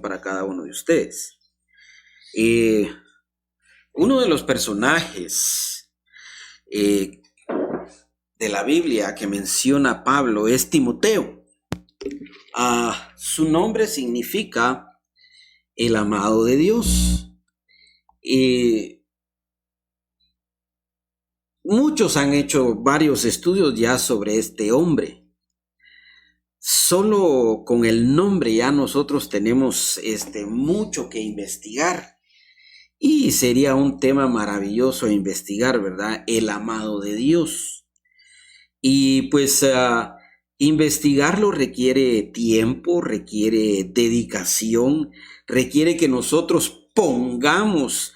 para cada uno de ustedes. Uno de los personajes de la Biblia que menciona Pablo es Timoteo. Su nombre significa el amado de Dios. Muchos han hecho varios estudios ya sobre este hombre. Solo con el nombre ya nosotros tenemos mucho que investigar. Y sería un tema maravilloso investigar, ¿verdad? El amado de Dios. Y pues investigarlo requiere tiempo, requiere dedicación, requiere que nosotros pongamos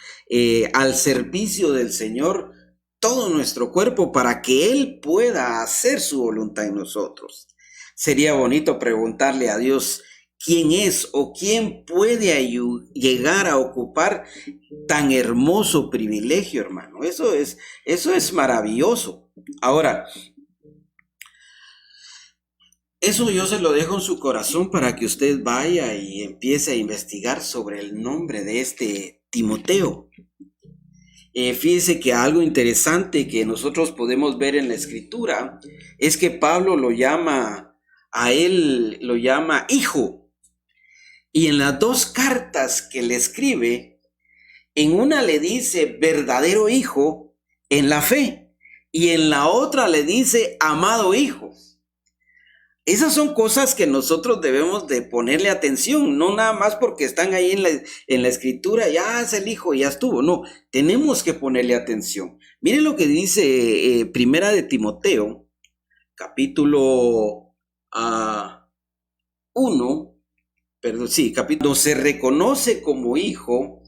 al servicio del Señor todo nuestro cuerpo para que Él pueda hacer su voluntad en nosotros. Sería bonito preguntarle a Dios quién es o quién puede llegar a ocupar tan hermoso privilegio, hermano. Eso es maravilloso. Ahora, eso yo se lo dejo en su corazón para que usted vaya y empiece a investigar sobre el nombre de este Timoteo. Fíjese que algo interesante que nosotros podemos ver en la Escritura es que Pablo lo llama hijo. Y en las dos cartas que le escribe, en una le dice verdadero hijo en la fe y en la otra le dice amado hijo. Esas son cosas que nosotros debemos de ponerle atención, no nada más porque están ahí en la Escritura, ya es el hijo, ya estuvo. No, tenemos que ponerle atención. Miren lo que dice Primera de Timoteo, capítulo 1, capítulo, se reconoce como hijo,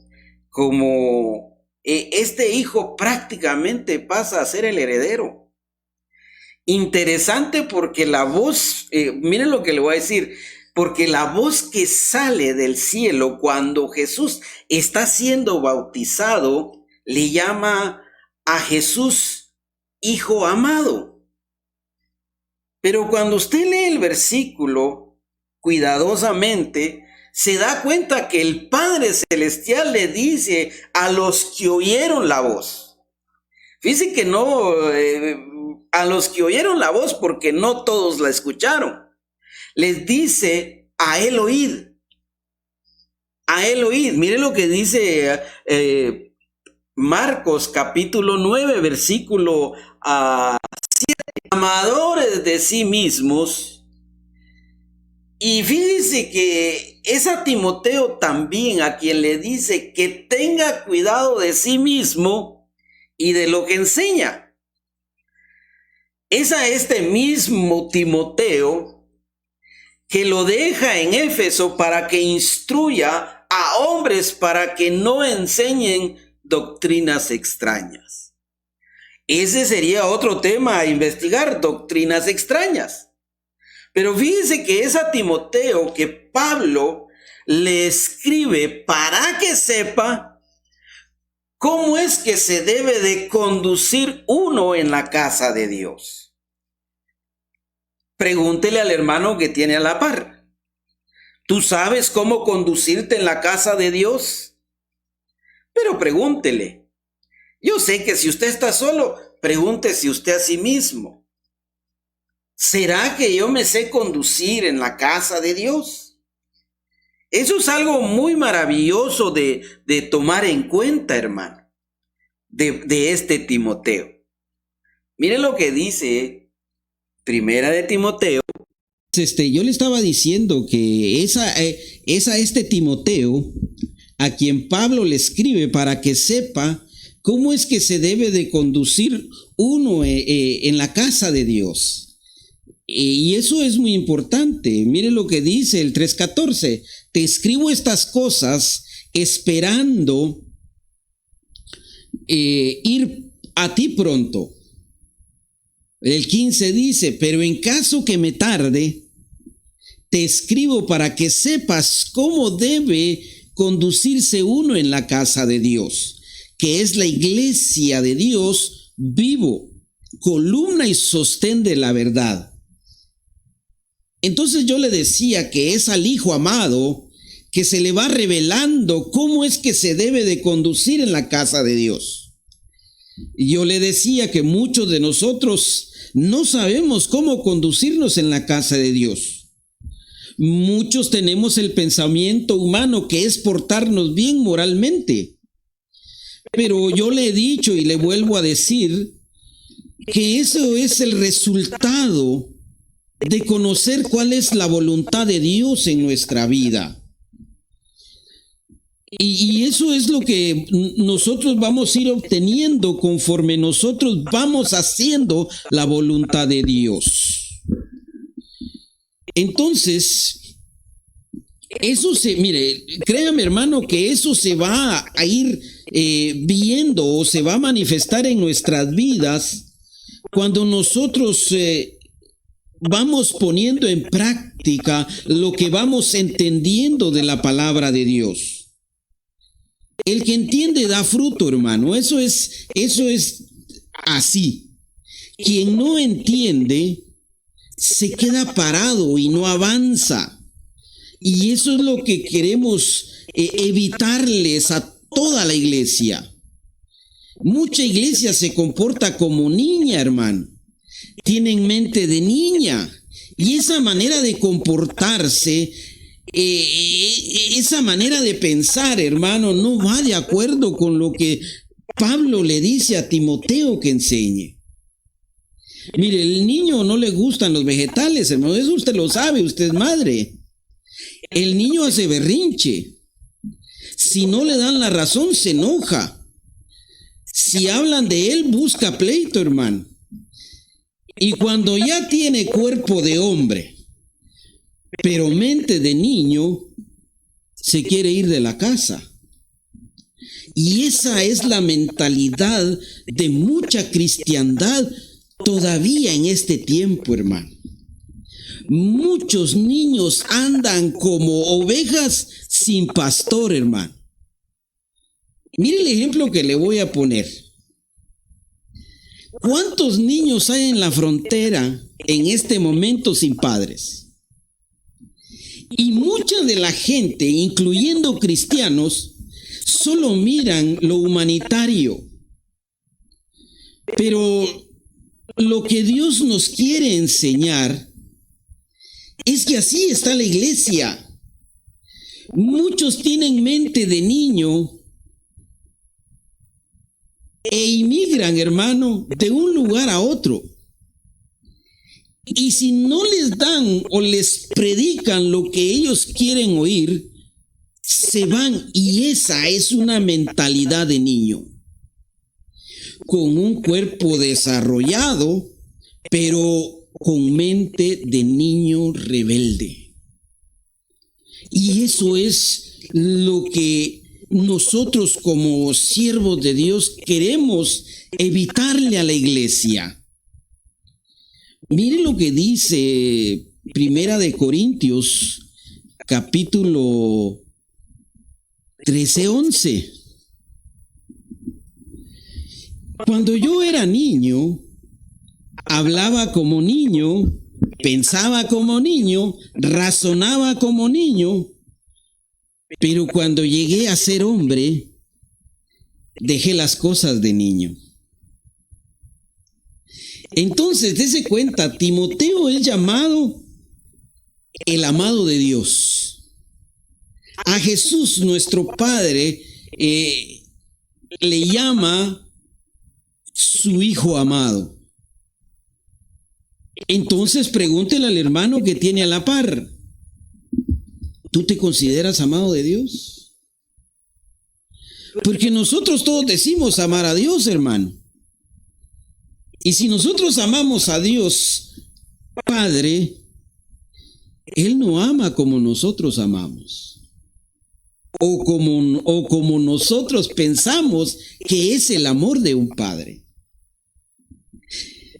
como este hijo prácticamente pasa a ser el heredero. Interesante porque la voz, miren lo que le voy a decir, porque la voz que sale del cielo cuando Jesús está siendo bautizado, le llama a Jesús hijo amado. Pero cuando usted lee el versículo cuidadosamente, se da cuenta que el Padre Celestial le dice a los que oyeron la voz. Fíjense que no, a los que oyeron la voz, porque no todos la escucharon, les dice a él oíd. A él oíd. Miren lo que dice Marcos capítulo 9, versículo 7. Amadores de sí mismos. Y fíjense que es a Timoteo también a quien le dice que tenga cuidado de sí mismo y de lo que enseña. Es a este mismo Timoteo que lo deja en Éfeso para que instruya a hombres para que no enseñen doctrinas extrañas. Ese sería otro tema a investigar, doctrinas extrañas. Pero fíjense que es a Timoteo que Pablo le escribe para que sepa cómo es que se debe de conducir uno en la casa de Dios. Pregúntele al hermano que tiene a la par. ¿Tú sabes cómo conducirte en la casa de Dios? Pero pregúntele. Yo sé que si usted está solo, pregúntese usted a sí mismo. ¿Será que yo me sé conducir en la casa de Dios? Eso es algo muy maravilloso de tomar en cuenta, hermano, de este Timoteo. Miren lo que dice Primera de Timoteo. Yo le estaba diciendo que es a este Timoteo a quien Pablo le escribe para que sepa cómo es que se debe de conducir uno en la casa de Dios. Y eso es muy importante. Mire lo que dice el 3:14. Te escribo estas cosas esperando ir a ti pronto. El 15 dice, pero en caso que me tarde, te escribo para que sepas cómo debe conducirse uno en la casa de Dios, que es la iglesia de Dios vivo, columna y sostén de la verdad. Entonces yo le decía que es al hijo amado que se le va revelando cómo es que se debe de conducir en la casa de Dios. Y yo le decía que muchos de nosotros no sabemos cómo conducirnos en la casa de Dios. Muchos tenemos el pensamiento humano que es portarnos bien moralmente. Pero yo le he dicho y le vuelvo a decir que eso es el resultado de conocer cuál es la voluntad de Dios en nuestra vida. Y eso es lo que nosotros vamos a ir obteniendo conforme nosotros vamos haciendo la voluntad de Dios. Entonces, mire, créame hermano, que eso se va a ir viendo o se va a manifestar en nuestras vidas cuando nosotros vamos poniendo en práctica lo que vamos entendiendo de la palabra de Dios. El que entiende da fruto, hermano. Eso es así. Quien no entiende se queda parado y no avanza. Y eso es lo que queremos evitarles a toda la iglesia. Mucha iglesia se comporta como niña, hermano. Tienen mente de niña. Y esa manera de comportarse, esa manera de pensar, hermano, no va de acuerdo con lo que Pablo le dice a Timoteo que enseñe. Mire, el niño no le gustan los vegetales, hermano, eso usted lo sabe, usted es madre. El niño hace berrinche. Si no le dan la razón, se enoja. Si hablan de él, busca pleito, hermano. Y cuando ya tiene cuerpo de hombre, pero mente de niño, se quiere ir de la casa. Y esa es la mentalidad de mucha cristiandad todavía en este tiempo, hermano. Muchos niños andan como ovejas sin pastor, hermano. Mire el ejemplo que le voy a poner. ¿Cuántos niños hay en la frontera en este momento sin padres? Y mucha de la gente, incluyendo cristianos, solo miran lo humanitario. Pero lo que Dios nos quiere enseñar es que así está la iglesia. Muchos tienen mente de niño e inmigran, hermano, de un lugar a otro. Y si no les dan o les predican lo que ellos quieren oír, se van. Y esa es una mentalidad de niño, con un cuerpo desarrollado, pero con mente de niño rebelde. Y eso es lo que nosotros como siervos de Dios queremos evitarle a la iglesia. Mire lo que dice Primera de Corintios, capítulo 13:11. Cuando yo era niño, hablaba como niño, pensaba como niño, razonaba como niño, pero cuando llegué a ser hombre, dejé las cosas de niño. Entonces, dése cuenta, Timoteo es llamado el amado de Dios. A Jesús, nuestro Padre, le llama su Hijo amado. Entonces, pregúntele al hermano que tiene a la par: ¿tú te consideras amado de Dios? Porque nosotros todos decimos amar a Dios, hermano. Y si nosotros amamos a Dios Padre, Él no ama como nosotros amamos, o como nosotros pensamos que es el amor de un padre.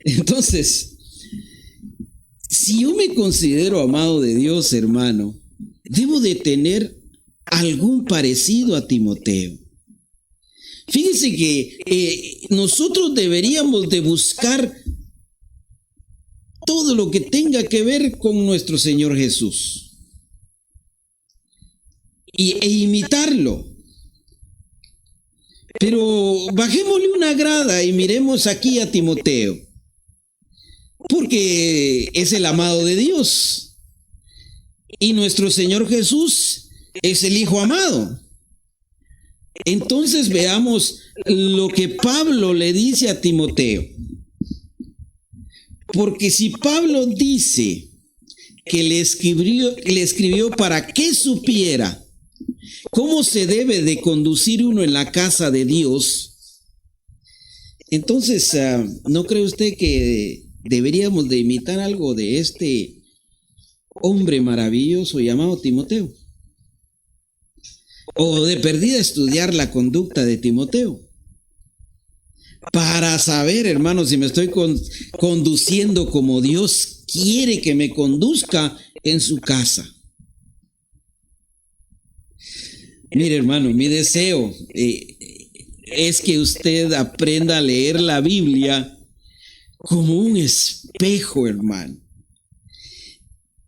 Entonces, si yo me considero amado de Dios, hermano, debo de tener algún parecido a Timoteo. Fíjense que nosotros deberíamos de buscar todo lo que tenga que ver con nuestro Señor Jesús. e imitarlo. Pero bajémosle una grada y miremos aquí a Timoteo, porque es el amado de Dios y nuestro Señor Jesús es el Hijo amado. Entonces veamos lo que Pablo le dice a Timoteo. Porque si Pablo dice que le escribió para que supiera cómo se debe de conducir uno en la casa de Dios, entonces, ¿no cree usted que deberíamos de imitar algo de este hombre maravilloso llamado Timoteo? O de perdida estudiar la conducta de Timoteo, para saber, hermanos, si me estoy conduciendo como Dios quiere que me conduzca en su casa. Mire, hermano, mi deseo es que usted aprenda a leer la Biblia como un espejo, hermano,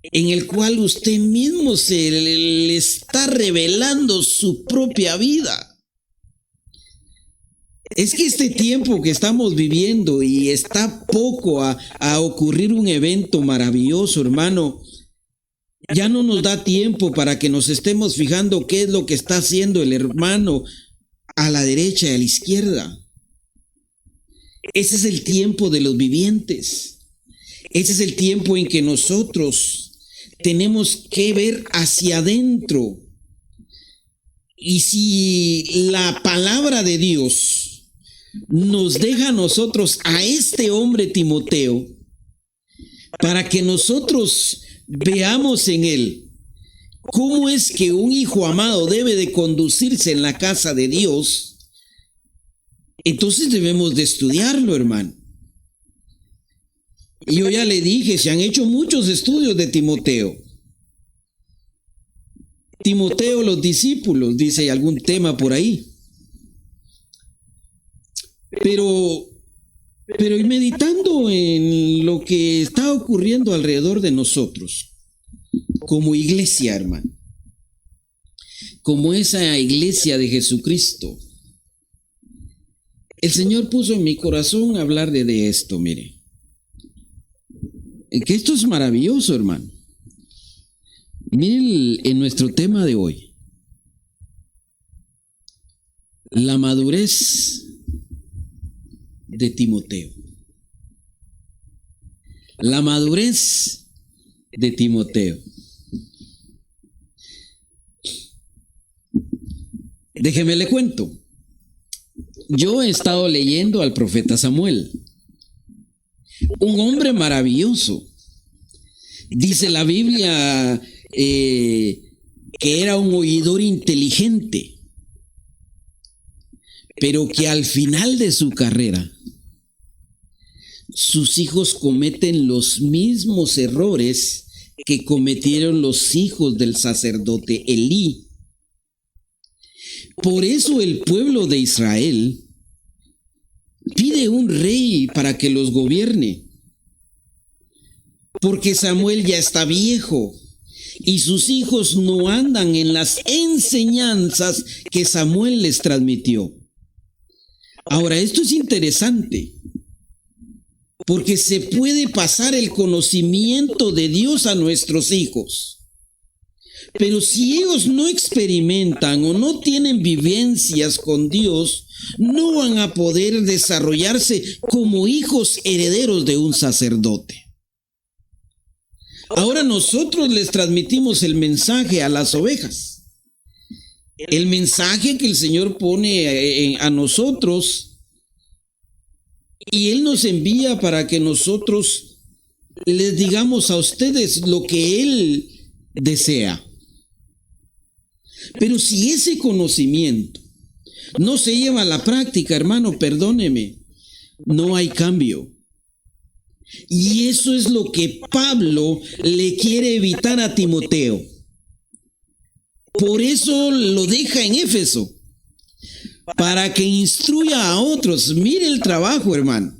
en el cual usted mismo se le está revelando su propia vida. Es que este tiempo que estamos viviendo y está poco a ocurrir un evento maravilloso, hermano, ya no nos da tiempo para que nos estemos fijando qué es lo que está haciendo el hermano a la derecha y a la izquierda. Ese es el tiempo de los vivientes. Ese es el tiempo en que nosotros tenemos que ver hacia adentro. Y si la palabra de Dios nos deja a nosotros a este hombre Timoteo, para que nosotros veamos en él cómo es que un hijo amado debe de conducirse en la casa de Dios, entonces debemos de estudiarlo, hermano. Y yo ya le dije, se han hecho muchos estudios de Timoteo. Timoteo, los discípulos, dice algún tema por ahí. Pero meditando en lo que está ocurriendo alrededor de nosotros, como iglesia, hermano, como esa iglesia de Jesucristo, el Señor puso en mi corazón hablar de esto, mire, que esto es maravilloso, hermano. Miren en nuestro tema de hoy, la madurez de Timoteo. La madurez de Timoteo. Déjeme le cuento. Yo he estado leyendo al profeta Samuel, un hombre maravilloso. Dice la Biblia que era un oidor inteligente, pero que al final de su carrera sus hijos cometen los mismos errores que cometieron los hijos del sacerdote Elí. Por eso el pueblo de Israel pide un rey para que los gobierne, porque Samuel ya está viejo y sus hijos no andan en las enseñanzas que Samuel les transmitió. Ahora, esto es interesante, porque se puede pasar el conocimiento de Dios a nuestros hijos. Pero si ellos no experimentan o no tienen vivencias con Dios, no van a poder desarrollarse como hijos herederos de un sacerdote. Ahora nosotros les transmitimos el mensaje a las ovejas. El mensaje que el Señor pone a nosotros, y Él nos envía para que nosotros les digamos a ustedes lo que Él desea. Pero si ese conocimiento no se lleva a la práctica, hermano, perdóneme, no hay cambio. Y eso es lo que Pablo le quiere evitar a Timoteo. Por eso lo deja en Éfeso, para que instruya a otros. Mire el trabajo, hermano.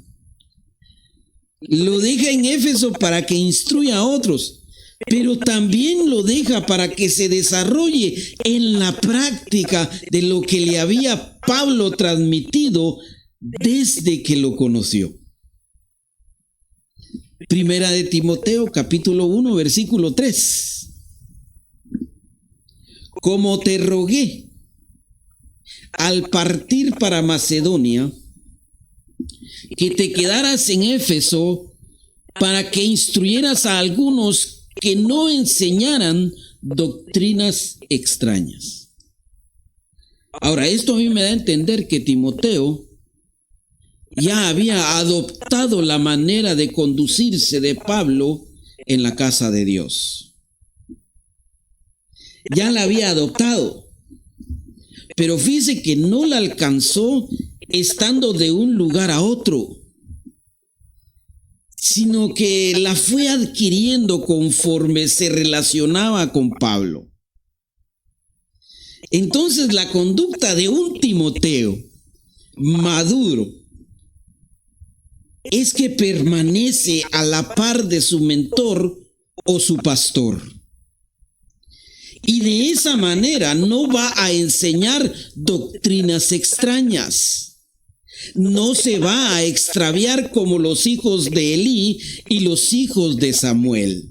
Lo deja en Éfeso para que instruya a otros, pero también lo deja para que se desarrolle en la práctica de lo que le había Pablo transmitido desde que lo conoció. Primera de Timoteo, capítulo 1, versículo 3. Como te rogué al partir para Macedonia, que te quedaras en Éfeso para que instruyeras a algunos que no enseñaran doctrinas extrañas. Ahora, esto a mí me da a entender que Timoteo ya había adoptado la manera de conducirse de Pablo en la casa de Dios. Ya la había adoptado. Pero fíjese que no la alcanzó estando de un lugar a otro, sino que la fue adquiriendo conforme se relacionaba con Pablo. Entonces la conducta de un Timoteo maduro es que permanece a la par de su mentor o su pastor. Y de esa manera no va a enseñar doctrinas extrañas. No se va a extraviar como los hijos de Elí y los hijos de Samuel.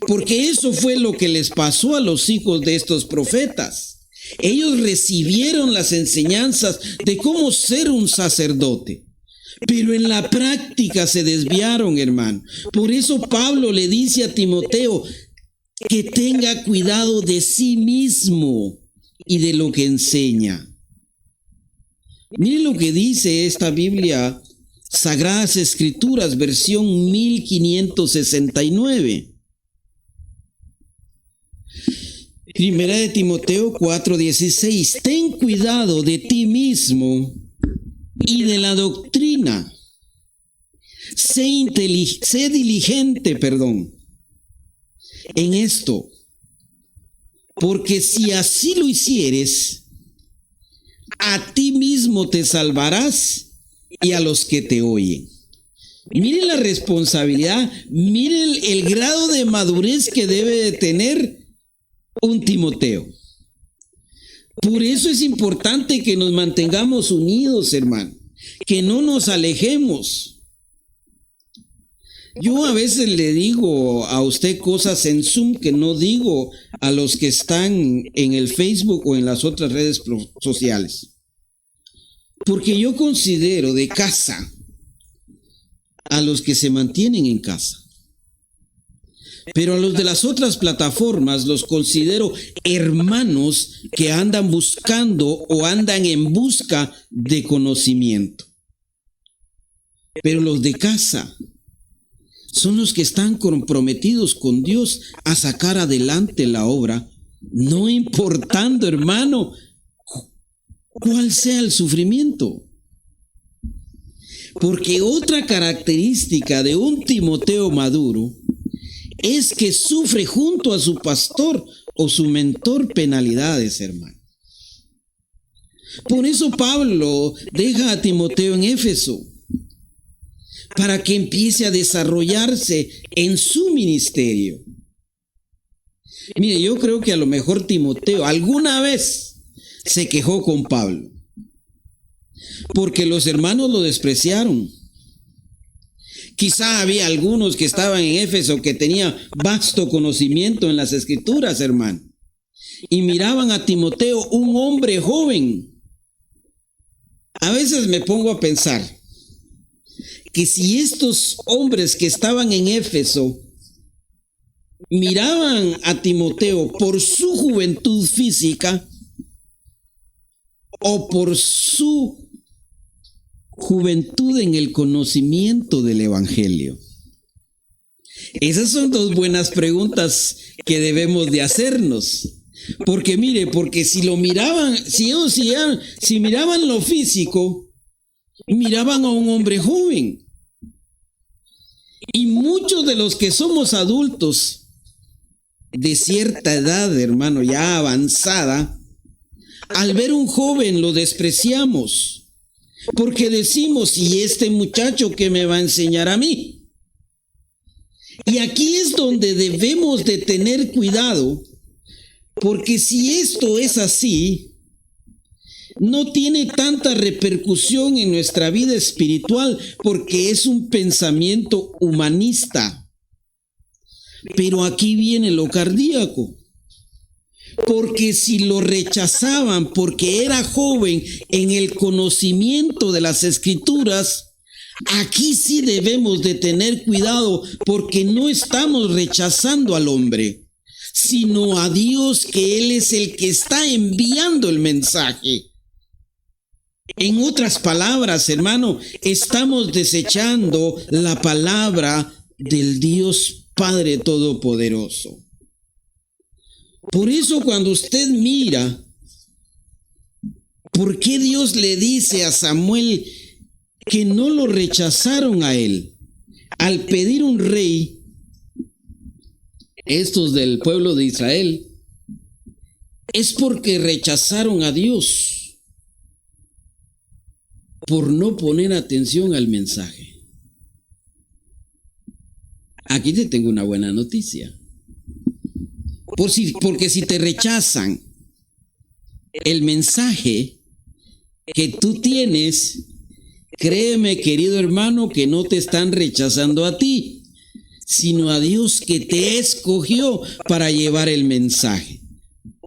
Porque eso fue lo que les pasó a los hijos de estos profetas. Ellos recibieron las enseñanzas de cómo ser un sacerdote, pero en la práctica se desviaron, hermano. Por eso Pablo le dice a Timoteo que tenga cuidado de sí mismo y de lo que enseña. Miren lo que dice esta Biblia, Sagradas Escrituras, versión 1569. Primera de Timoteo 4:16. Ten cuidado de ti mismo y de la doctrina. Sé diligente, en esto, porque si así lo hicieres, a ti mismo te salvarás y a los que te oyen. Miren la responsabilidad, miren el grado de madurez que debe de tener un Timoteo. Por eso es importante que nos mantengamos unidos, hermano, que no nos alejemos. Yo a veces le digo a usted cosas en Zoom que no digo a los que están en el Facebook o en las otras redes sociales. Porque yo considero de casa a los que se mantienen en casa. Pero a los de las otras plataformas los considero hermanos que andan buscando o andan en busca de conocimiento. Pero los de casa son los que están comprometidos con Dios a sacar adelante la obra, no importando, hermano, cuál sea el sufrimiento. Porque otra característica de un Timoteo maduro es que sufre junto a su pastor o su mentor penalidades, hermano. Por eso Pablo deja a Timoteo en Éfeso, para que empiece a desarrollarse en su ministerio. Mire, yo creo que a lo mejor Timoteo alguna vez se quejó con Pablo, porque los hermanos lo despreciaron. Quizá había algunos que estaban en Éfeso que tenían vasto conocimiento en las Escrituras, hermano, y miraban a Timoteo, un hombre joven. A veces me pongo a pensar que si estos hombres que estaban en Éfeso miraban a Timoteo por su juventud física o por su juventud en el conocimiento del Evangelio. Esas son dos buenas preguntas que debemos de hacernos. Porque mire, porque si lo miraban, si miraban lo físico, miraban a un hombre joven. Y muchos de los que somos adultos de cierta edad, hermano, ya avanzada, al ver un joven lo despreciamos, porque decimos, ¿y este muchacho qué me va a enseñar a mí? Y aquí es donde debemos de tener cuidado, porque si esto es así, no tiene tanta repercusión en nuestra vida espiritual, porque es un pensamiento humanista. Pero aquí viene lo cardíaco. Porque si lo rechazaban porque era joven en el conocimiento de las Escrituras, aquí sí debemos de tener cuidado, porque no estamos rechazando al hombre, sino a Dios, que Él es el que está enviando el mensaje. En otras palabras, hermano, estamos desechando la palabra del Dios Padre Todopoderoso. Por eso cuando usted mira, ¿por qué Dios le dice a Samuel que no lo rechazaron a él? Al pedir un rey, estos del pueblo de Israel, es porque rechazaron a Dios por no poner atención al mensaje. Aquí te tengo una buena noticia. Porque si te rechazan el mensaje que tú tienes, créeme, querido hermano, que no te están rechazando a ti, sino a Dios, que te escogió para llevar el mensaje.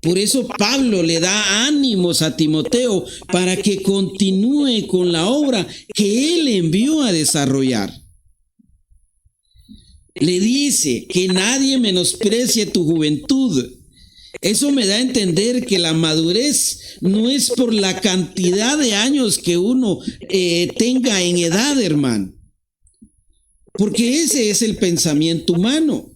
Por eso Pablo le da ánimos a Timoteo para que continúe con la obra que él envió a desarrollar. Le dice que nadie menosprecie tu juventud. Eso me da a entender que la madurez no es por la cantidad de años que uno tenga en edad, hermano. Porque ese es el pensamiento humano.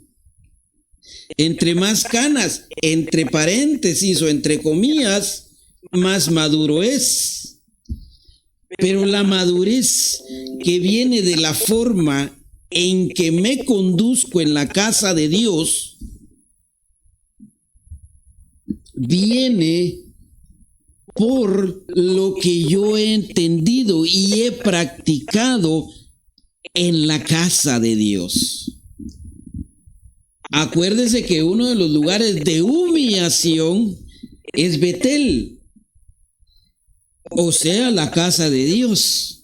Entre más canas, entre paréntesis o entre comillas, más maduro es. Pero la madurez que viene de la forma en que me conduzco en la casa de Dios, viene por lo que yo he entendido y he practicado en la casa de Dios. Acuérdese que uno de los lugares de humillación es Betel, o sea, la casa de Dios.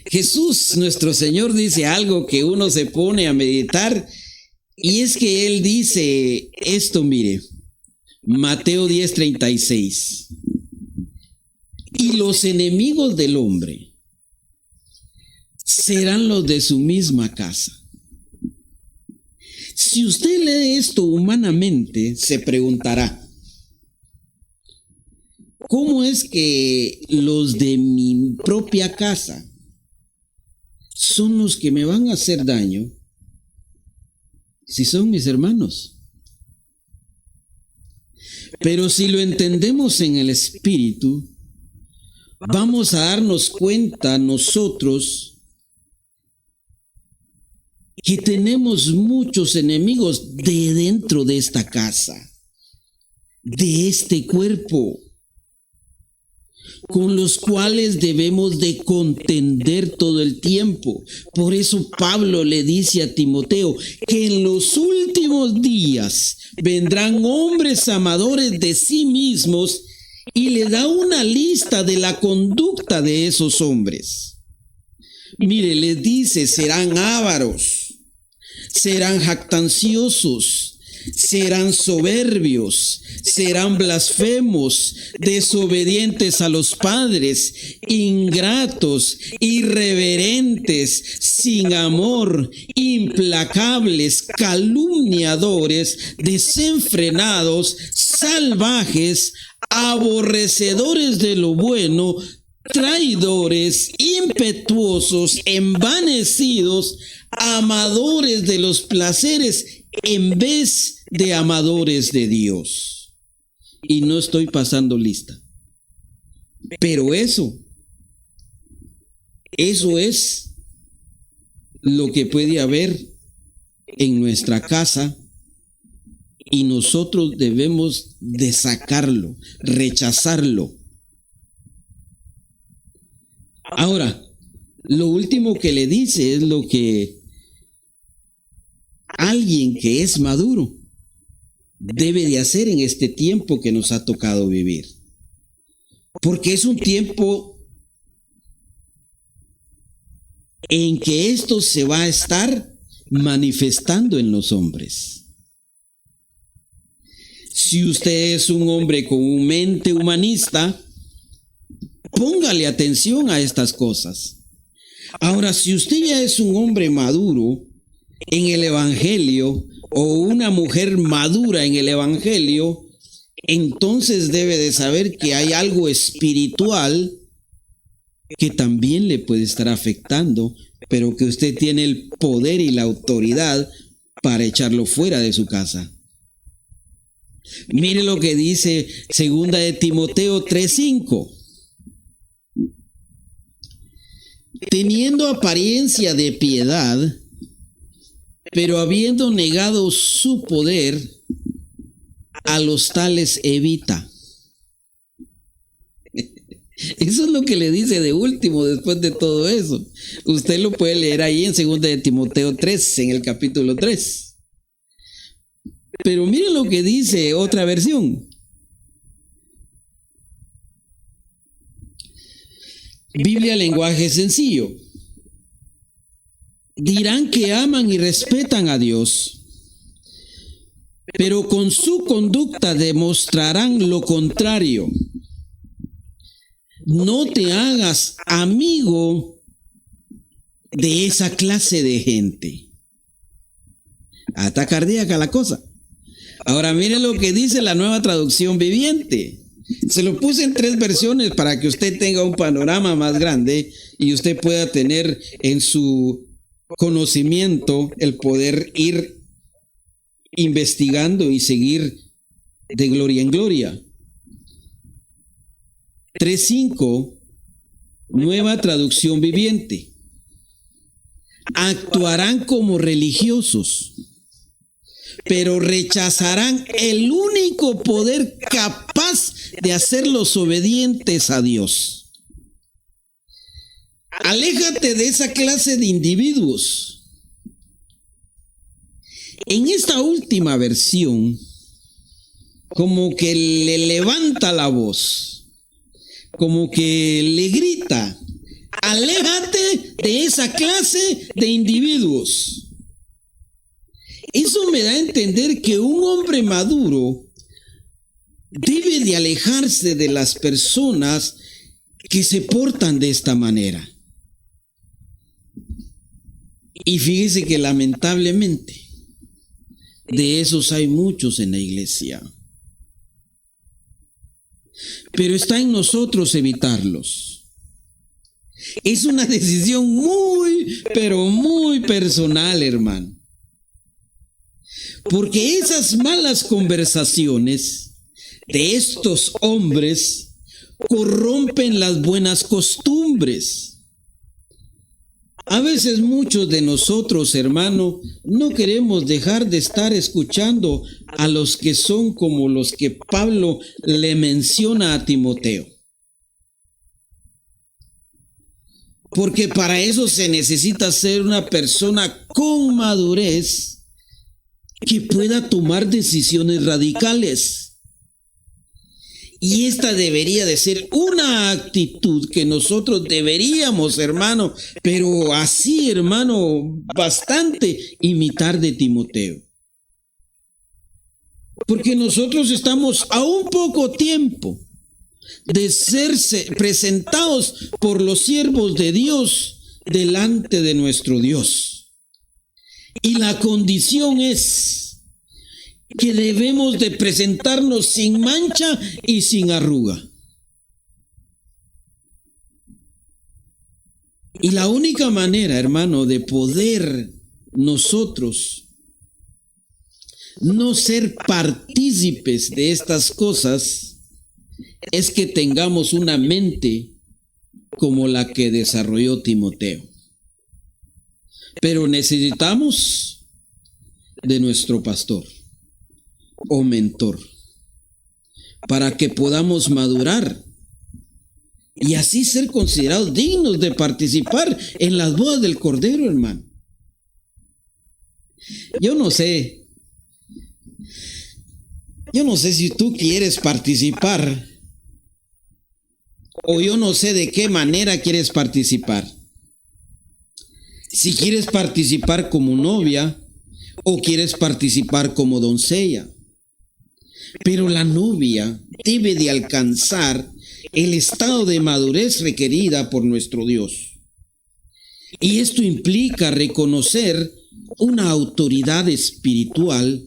Jesús, nuestro Señor, dice algo que uno se pone a meditar, y es que Él dice esto, mire, Mateo 10:36. Y los enemigos del hombre serán los de su misma casa. Si usted lee esto humanamente, se preguntará, ¿cómo es que los de mi propia casa son los que me van a hacer daño si son mis hermanos? Pero si lo entendemos en el Espíritu, vamos a darnos cuenta nosotros que tenemos muchos enemigos de dentro de esta casa, de este cuerpo, con los cuales debemos de contender todo el tiempo. Por eso Pablo le dice a Timoteo que en los últimos días vendrán hombres amadores de sí mismos, y le da una lista de la conducta de esos hombres. Mire, les dice, serán ávaros, serán jactanciosos, serán soberbios, serán blasfemos, desobedientes a los padres, ingratos, irreverentes, sin amor, implacables, calumniadores, desenfrenados, salvajes, aborrecedores de lo bueno, traidores, impetuosos, envanecidos, amadores de los placeres en vez de amadores de Dios. Y no estoy pasando lista, pero eso es lo que puede haber en nuestra casa, y nosotros debemos de sacarlo, rechazarlo. Ahora, lo último que le dice es lo que alguien que es maduro debe de hacer en este tiempo que nos ha tocado vivir. Porque es un tiempo en que esto se va a estar manifestando en los hombres. Si usted es un hombre con mente humanista, póngale atención a estas cosas. Ahora, si usted ya es un hombre maduro en el Evangelio o una mujer madura en el Evangelio, entonces debe de saber que hay algo espiritual que también le puede estar afectando, pero que usted tiene el poder y la autoridad para echarlo fuera de su casa. Mire lo que dice 2 de Timoteo 3:5. Teniendo apariencia de piedad, pero habiendo negado su poder, a los tales evita. Eso es lo que le dice de último después de todo eso. Usted lo puede leer ahí en 2 de Timoteo 3, en el capítulo 3. Pero miren lo que dice otra versión. Biblia, lenguaje sencillo. Dirán que aman y respetan a Dios, pero con su conducta demostrarán lo contrario. No te hagas amigo de esa clase de gente. Hasta cardíaca la cosa. Ahora mire lo que dice la Nueva Traducción Viviente. Se lo puse en 3 versiones para que usted tenga un panorama más grande y usted pueda tener en su conocimiento el poder ir investigando y seguir de gloria en gloria. 3:5, Nueva Traducción Viviente. Actuarán como religiosos, pero rechazarán el único poder capaz de hacerlos obedientes a Dios. Aléjate de esa clase de individuos. En esta última versión, como que le levanta la voz, como que le grita: aléjate de esa clase de individuos. Eso me da a entender que un hombre maduro debe de alejarse de las personas que se portan de esta manera. Y fíjese que lamentablemente de esos hay muchos en la iglesia. Pero está en nosotros evitarlos. Es una decisión muy, pero muy personal, hermano. Porque esas malas conversaciones de estos hombres corrompen las buenas costumbres. A veces muchos de nosotros, hermano, no queremos dejar de estar escuchando a los que son como los que Pablo le menciona a Timoteo. Porque para eso se necesita ser una persona con madurez que pueda tomar decisiones radicales. Y esta debería de ser una actitud que nosotros deberíamos, hermano, pero así, hermano, bastante imitar de Timoteo. Porque nosotros estamos a un poco tiempo de ser presentados por los siervos de Dios delante de nuestro Dios. Y la condición es que debemos de presentarnos sin mancha y sin arruga. Y la única manera, hermano, de poder nosotros no ser partícipes de estas cosas es que tengamos una mente como la que desarrolló Timoteo. Pero necesitamos de nuestro pastor o mentor para que podamos madurar y así ser considerados dignos de participar en las bodas del Cordero, hermano. Yo no sé si tú quieres participar, o yo no sé de qué manera quieres participar. Si quieres participar como novia o quieres participar como doncella. Pero la novia debe de alcanzar el estado de madurez requerida por nuestro Dios. Y esto implica reconocer una autoridad espiritual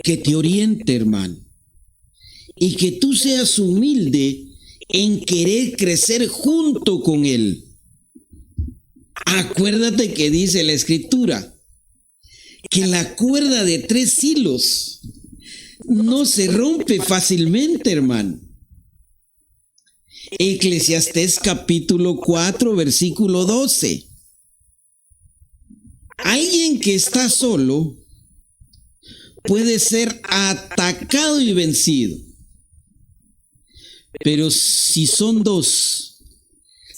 que te oriente, hermano. Y que tú seas humilde en querer crecer junto con Él. Acuérdate que dice la Escritura que la cuerda de 3 hilos no se rompe fácilmente, hermano. Eclesiastés capítulo 4, versículo 12. Alguien que está solo puede ser atacado y vencido. Pero si son 2,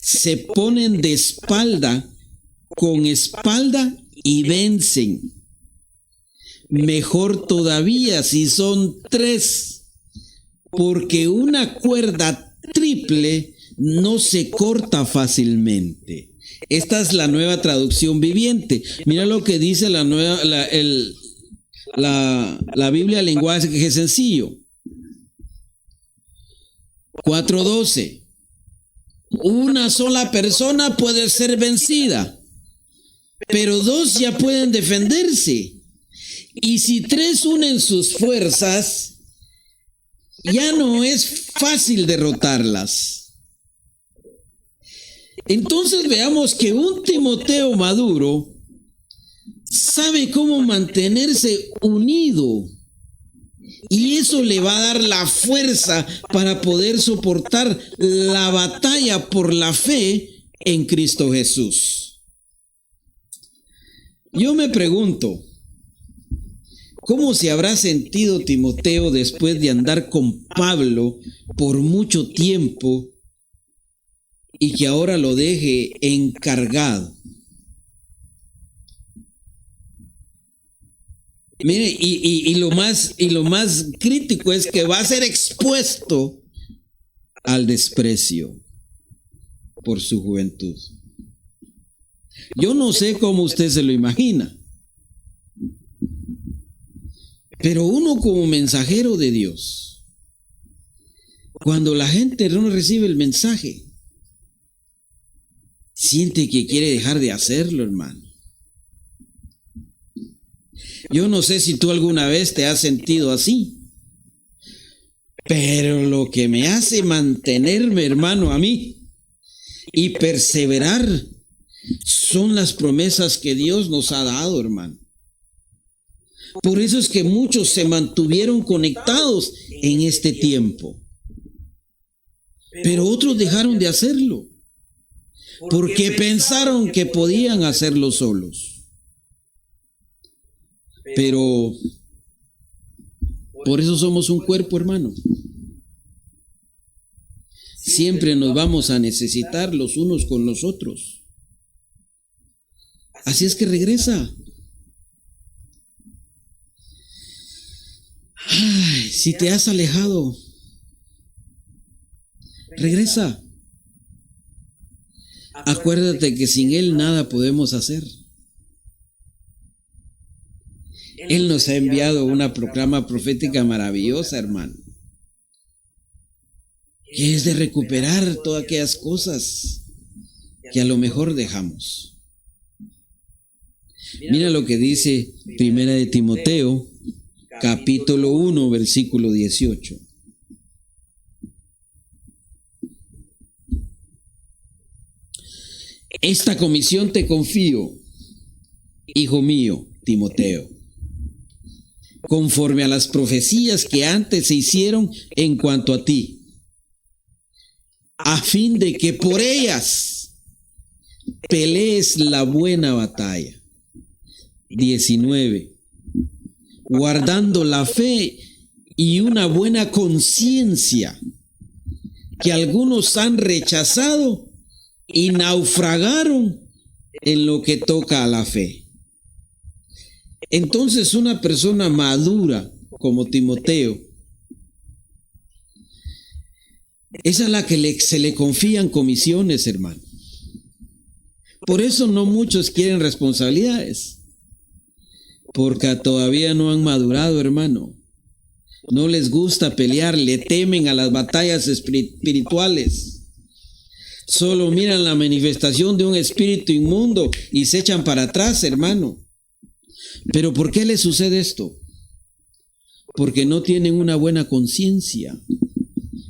se ponen de espalda con espalda y vencen. Mejor todavía si son 3, porque una cuerda triple no se corta fácilmente. Esta es la Nueva Traducción Viviente. Mira lo que dice la Biblia lenguaje sencillo. 4:12. Una sola persona puede ser vencida, pero 2 ya pueden defenderse. Y si 3 unen sus fuerzas, ya no es fácil derrotarlas. Entonces veamos que un Timoteo maduro sabe cómo mantenerse unido. Y eso le va a dar la fuerza para poder soportar la batalla por la fe en Cristo Jesús. Yo me pregunto, ¿cómo se habrá sentido Timoteo después de andar con Pablo por mucho tiempo y que ahora lo deje encargado? Mire, y lo más crítico es que va a ser expuesto al desprecio por su juventud. Yo no sé cómo usted se lo imagina, pero uno como mensajero de Dios, cuando la gente no recibe el mensaje, siente que quiere dejar de hacerlo, hermano. Yo no sé si tú alguna vez te has sentido así, pero lo que me hace mantenerme, hermano, a mí y perseverar son las promesas que Dios nos ha dado, hermano. Por eso es que muchos se mantuvieron conectados en este tiempo, pero otros dejaron de hacerlo porque pensaron que podían hacerlo solos. Pero por eso somos un cuerpo, hermano. Siempre nos vamos a necesitar los unos con los otros. Así es que regresa. Ay, si te has alejado, regresa. Acuérdate que sin Él nada podemos hacer. Él nos ha enviado una proclama profética maravillosa, hermano, que es de recuperar todas aquellas cosas que a lo mejor dejamos. Mira lo que dice Primera de Timoteo, capítulo 1, versículo 18. Esta comisión te confío, hijo mío, Timoteo, conforme a las profecías que antes se hicieron en cuanto a ti, a fin de que por ellas pelees la buena batalla. 19. Guardando la fe y una buena conciencia. que algunos han rechazado y naufragaron en lo que toca a la fe. Entonces una persona madura como Timoteo es a la que se le confían comisiones, hermano. Por eso no muchos quieren responsabilidades, porque todavía no han madurado, hermano. No les gusta pelear, le temen a las batallas espirituales. Solo miran la manifestación de un espíritu inmundo y se echan para atrás, hermano. Pero ¿por qué les sucede esto? Porque no tienen una buena conciencia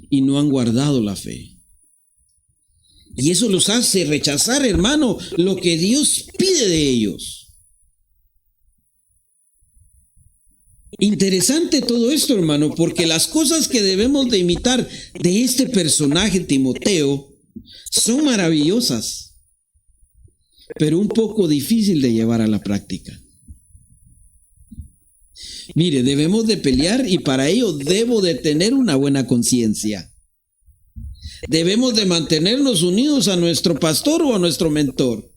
y no han guardado la fe. Y eso los hace rechazar, hermano, lo que Dios pide de ellos. Interesante todo esto, hermano, porque las cosas que debemos de imitar de este personaje, Timoteo, son maravillosas, pero un poco difícil de llevar a la práctica. Mire, debemos de pelear y para ello debo de tener una buena conciencia. Debemos de mantenernos unidos a nuestro pastor o a nuestro mentor.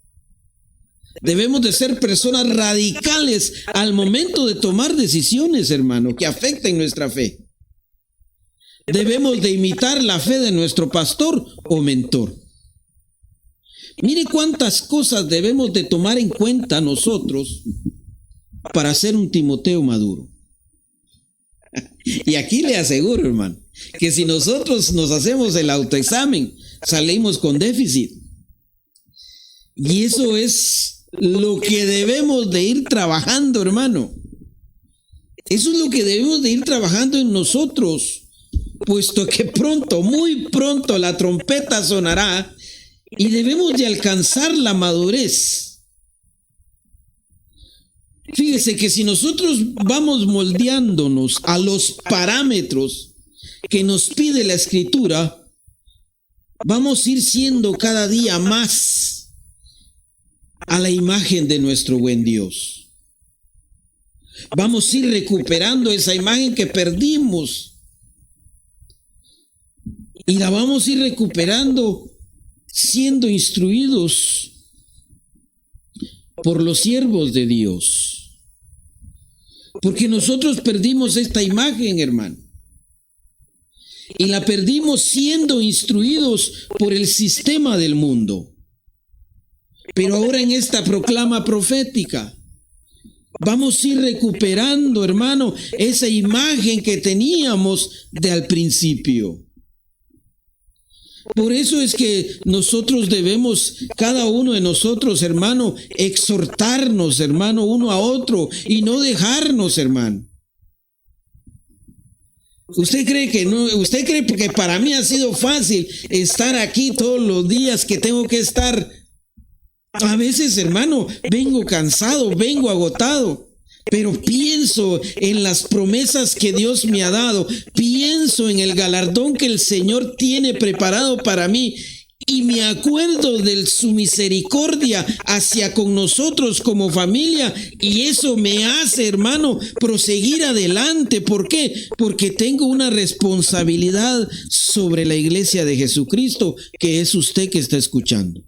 Debemos de ser personas radicales al momento de tomar decisiones, hermano, que afecten nuestra fe. Debemos de imitar la fe de nuestro pastor o mentor. Mire cuántas cosas debemos de tomar en cuenta nosotros para ser un Timoteo maduro. Y aquí le aseguro, hermano, que si nosotros nos hacemos el autoexamen, salimos con déficit. Y eso es lo que debemos de ir trabajando, hermano. Eso es lo que debemos de ir trabajando en nosotros, puesto que pronto, muy pronto, la trompeta sonará y debemos de alcanzar la madurez. Fíjese que si nosotros vamos moldeándonos a los parámetros que nos pide la Escritura, vamos a ir siendo cada día más a la imagen de nuestro buen Dios. Vamos a ir recuperando esa imagen que perdimos y la vamos a ir recuperando siendo instruidos por los siervos de Dios. Porque nosotros perdimos esta imagen, hermano. Y la perdimos siendo instruidos por el sistema del mundo. Pero ahora en esta proclama profética, vamos a ir recuperando, hermano, esa imagen que teníamos de al principio. Por eso es que nosotros debemos, cada uno de nosotros, hermano, exhortarnos, hermano, uno a otro y no dejarnos, hermano. ¿Usted cree que no? ¿Usted cree que para mí ha sido fácil estar aquí todos los días que tengo que estar? A veces, hermano, vengo cansado, vengo agotado, pero pienso en las promesas que Dios me ha dado, pienso en el galardón que el Señor tiene preparado para mí y me acuerdo de su misericordia hacia con nosotros como familia y eso me hace, hermano, proseguir adelante. ¿Por qué? Porque tengo una responsabilidad sobre la iglesia de Jesucristo, que es usted que está escuchando.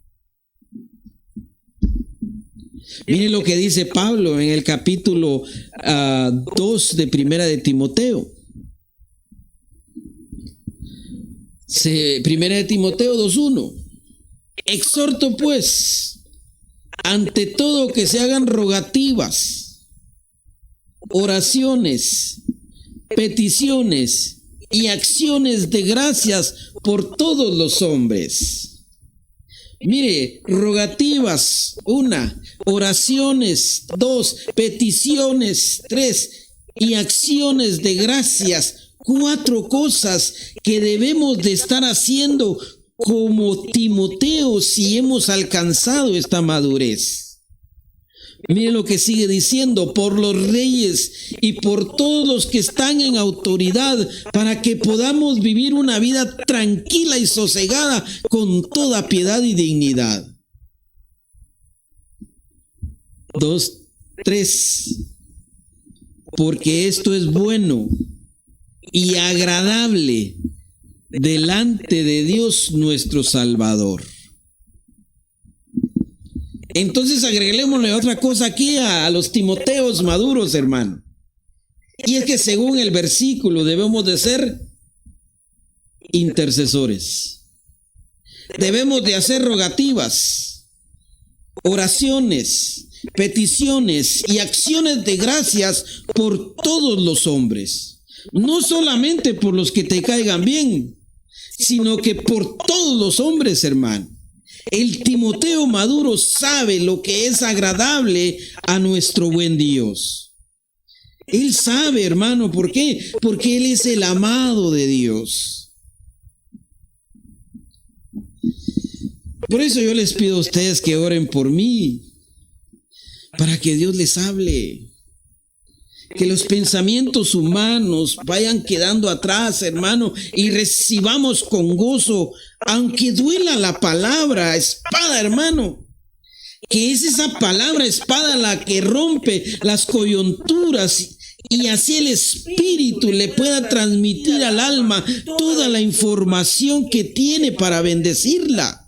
Mire lo que dice Pablo en el capítulo 2 de Primera de Timoteo. Primera de Timoteo 2:1. Exhorto pues, ante todo que se hagan rogativas, oraciones, peticiones y acciones de gracias por todos los hombres. Mire, rogativas, 1, oraciones, 2, peticiones, 3, y acciones de gracias, 4 cosas que debemos de estar haciendo como Timoteo si hemos alcanzado esta madurez. Mire lo que sigue diciendo, por los reyes y por todos los que están en autoridad, para que podamos vivir una vida tranquila y sosegada con toda piedad y dignidad. 2, 3. Porque esto es bueno y agradable delante de Dios nuestro Salvador. Entonces agreguémosle otra cosa aquí a los Timoteos maduros, hermano. Y es que según el versículo debemos de ser intercesores. Debemos de hacer rogativas, oraciones, peticiones y acciones de gracias por todos los hombres. No solamente por los que te caigan bien, sino que por todos los hombres, hermano. El Timoteo maduro sabe lo que es agradable a nuestro buen Dios. Él sabe, hermano, ¿por qué? Porque él es el amado de Dios. Por eso yo les pido a ustedes que oren por mí, para que Dios les hable. Que los pensamientos humanos vayan quedando atrás, hermano, y recibamos con gozo, aunque duela la palabra espada, hermano, que es esa palabra espada la que rompe las coyunturas y así el Espíritu le pueda transmitir al alma toda la información que tiene para bendecirla.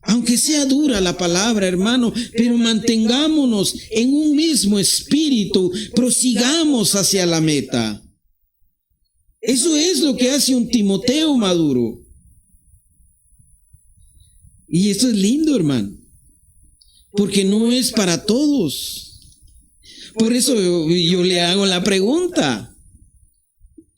Aunque sea dura la palabra, hermano, pero mantengámonos en un mismo espíritu, prosigamos hacia la meta. Eso es lo que hace un Timoteo maduro. Y eso es lindo, hermano, porque no es para todos. Por eso yo le hago la pregunta: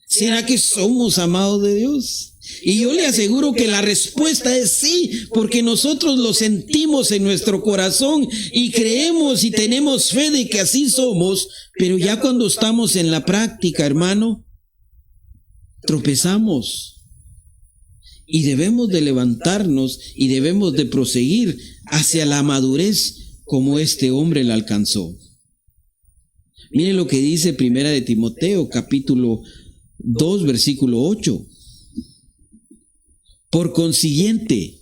¿será que somos amados de Dios? Y yo le aseguro que la respuesta es sí, porque nosotros lo sentimos en nuestro corazón y creemos y tenemos fe de que así somos, pero ya cuando estamos en la práctica, hermano, tropezamos. Y debemos de levantarnos y debemos de proseguir hacia la madurez como este hombre la alcanzó. Mire lo que dice Primera de Timoteo, capítulo 2, versículo 8. Por consiguiente,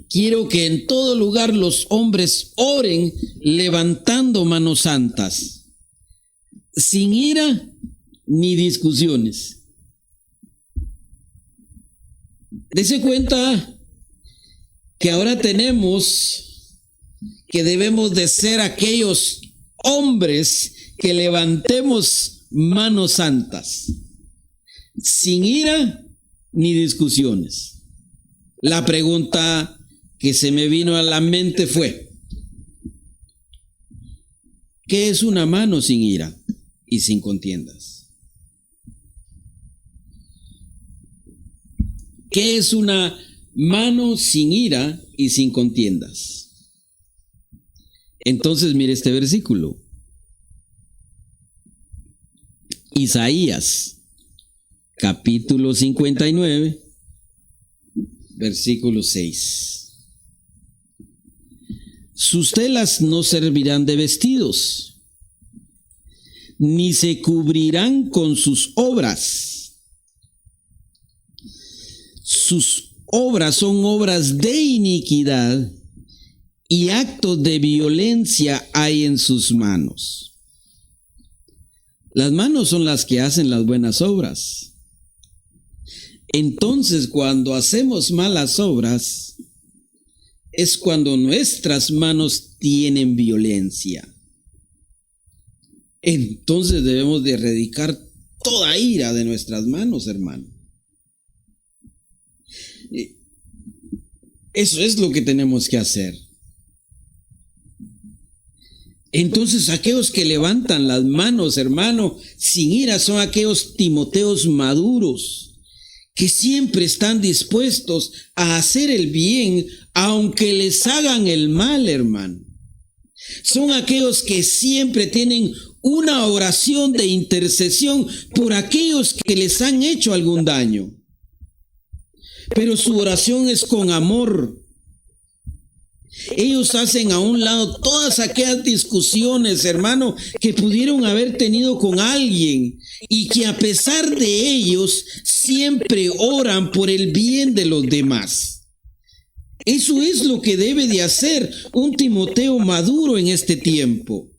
quiero que en todo lugar los hombres oren levantando manos santas, sin ira ni discusiones. Dese cuenta que ahora tenemos que debemos de ser aquellos hombres que levantemos manos santas, sin ira ni discusiones. La pregunta que se me vino a la mente fue: ¿qué es una mano sin ira y sin contiendas? ¿Qué es una mano sin ira y sin contiendas? Entonces mire este versículo. Isaías capítulo 59, versículo 6. Sus telas no servirán de vestidos, ni se cubrirán con sus obras. Sus obras son obras de iniquidad y actos de violencia hay en sus manos. Las manos son las que hacen las buenas obras. Entonces, cuando hacemos malas obras, es cuando nuestras manos tienen violencia. Entonces debemos de erradicar toda ira de nuestras manos, hermano. Eso es lo que tenemos que hacer. Entonces, aquellos que levantan las manos, hermano, sin ira, son aquellos Timoteos maduros, que siempre están dispuestos a hacer el bien, aunque les hagan el mal, hermano. Son aquellos que siempre tienen una oración de intercesión por aquellos que les han hecho algún daño. Pero su oración es con amor. Ellos hacen a un lado todas aquellas discusiones, hermano, que pudieron haber tenido con alguien y que a pesar de ellos siempre oran por el bien de los demás. Eso es lo que debe de hacer un Timoteo maduro en este tiempo.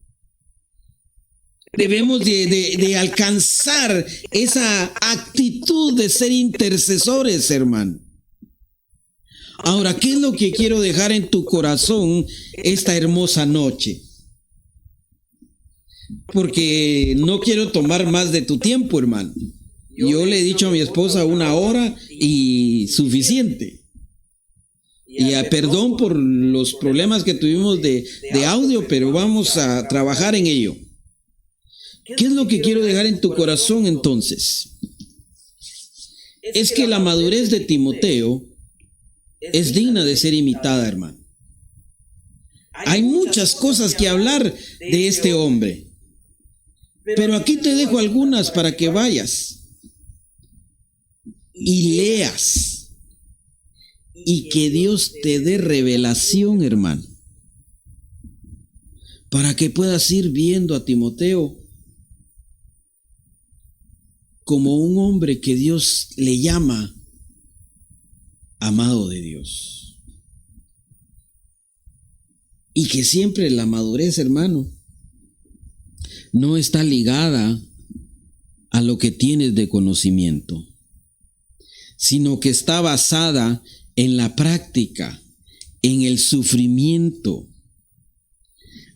Debemos de alcanzar esa actitud de ser intercesores, hermano. Ahora, ¿qué es lo que quiero dejar en tu corazón esta hermosa noche? Porque no quiero tomar más de tu tiempo, hermano. Yo le he dicho a mi esposa 1 hora y suficiente. Y perdón por los problemas que tuvimos de audio, pero vamos a trabajar en ello. ¿Qué es lo que quiero dejar en tu corazón entonces? Es que la madurez de Timoteo es digna de ser imitada, hermano. Hay muchas cosas que hablar de este hombre, pero aquí te dejo algunas para que vayas y leas y que Dios te dé revelación, hermano, para que puedas ir viendo a Timoteo como un hombre que Dios le llama amado de Dios. Y que siempre la madurez, hermano, no está ligada a lo que tienes de conocimiento, sino que está basada en la práctica, en el sufrimiento.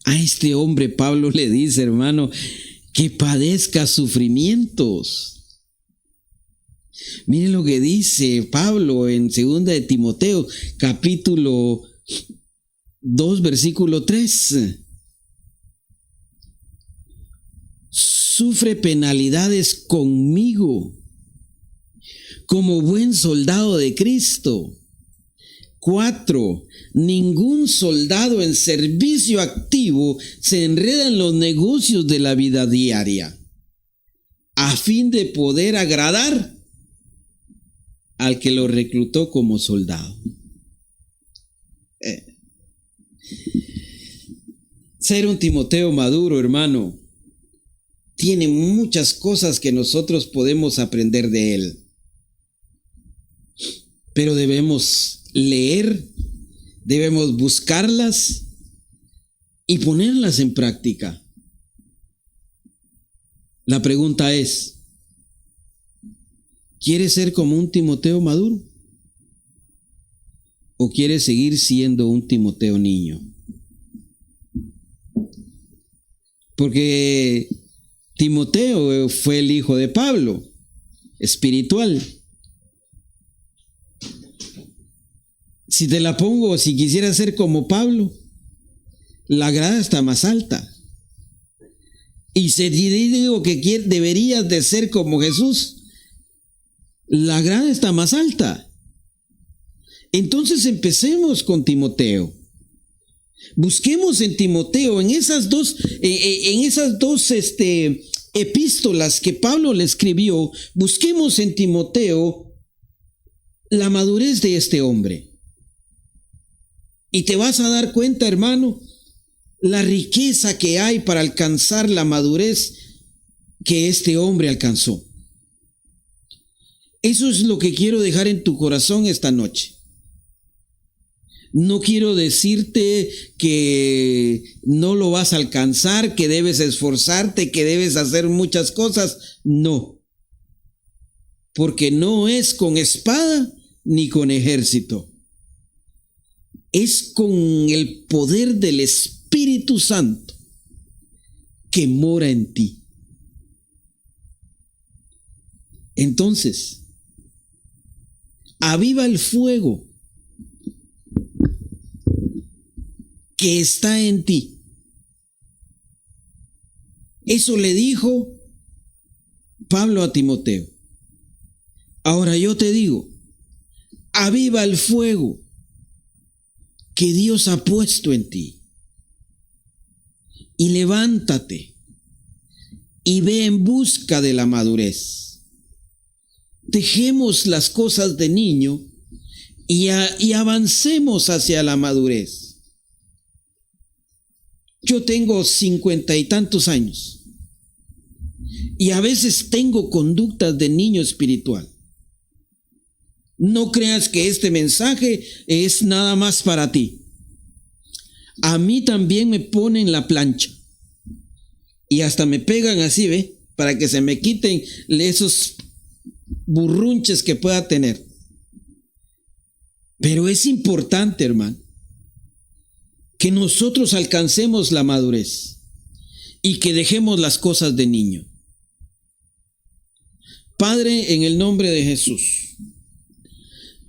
A este hombre Pablo le dice, hermano, que padezca sufrimientos. Miren lo que dice Pablo en 2 de Timoteo, capítulo 2, versículo 3. Sufre penalidades conmigo como buen soldado de Cristo. 4. Ningún soldado en servicio activo se enreda en los negocios de la vida diaria a fin de poder agradar al que lo reclutó como soldado. Ser un Timoteo maduro, hermano, tiene muchas cosas que nosotros podemos aprender de él. Pero debemos leer, debemos buscarlas y ponerlas en práctica. La pregunta es, ¿quieres ser como un Timoteo maduro? ¿O quieres seguir siendo un Timoteo niño? Porque Timoteo fue el hijo de Pablo, espiritual. Si te la pongo, si quisieras ser como Pablo, la grada está más alta. Y si digo que deberías de ser como Jesús, la grada está más alta. Entonces empecemos con Timoteo. Busquemos en Timoteo, en esas dos epístolas que Pablo le escribió, busquemos en Timoteo la madurez de este hombre. Y te vas a dar cuenta, hermano, la riqueza que hay para alcanzar la madurez que este hombre alcanzó. Eso es lo que quiero dejar en tu corazón esta noche. No quiero decirte que no lo vas a alcanzar, que debes esforzarte, que debes hacer muchas cosas. No. Porque no es con espada ni con ejército. Es con el poder del Espíritu Santo que mora en ti. Entonces, aviva el fuego que está en ti. Eso le dijo Pablo a Timoteo. Ahora yo te digo, aviva el fuego que Dios ha puesto en ti. Y levántate y ve en busca de la madurez. Dejemos las cosas de niño y avancemos hacia la madurez. Yo tengo 50 y tantos años y a veces tengo conductas de niño espiritual. No creas que este mensaje es nada más para ti. A mí también me pone en la plancha. y hasta me pegan así, ¿ve? Para que se me quiten esos burrunches que pueda tener. Pero es importante, hermano, que nosotros alcancemos la madurez y que dejemos las cosas de niño. Padre, en el nombre de Jesús,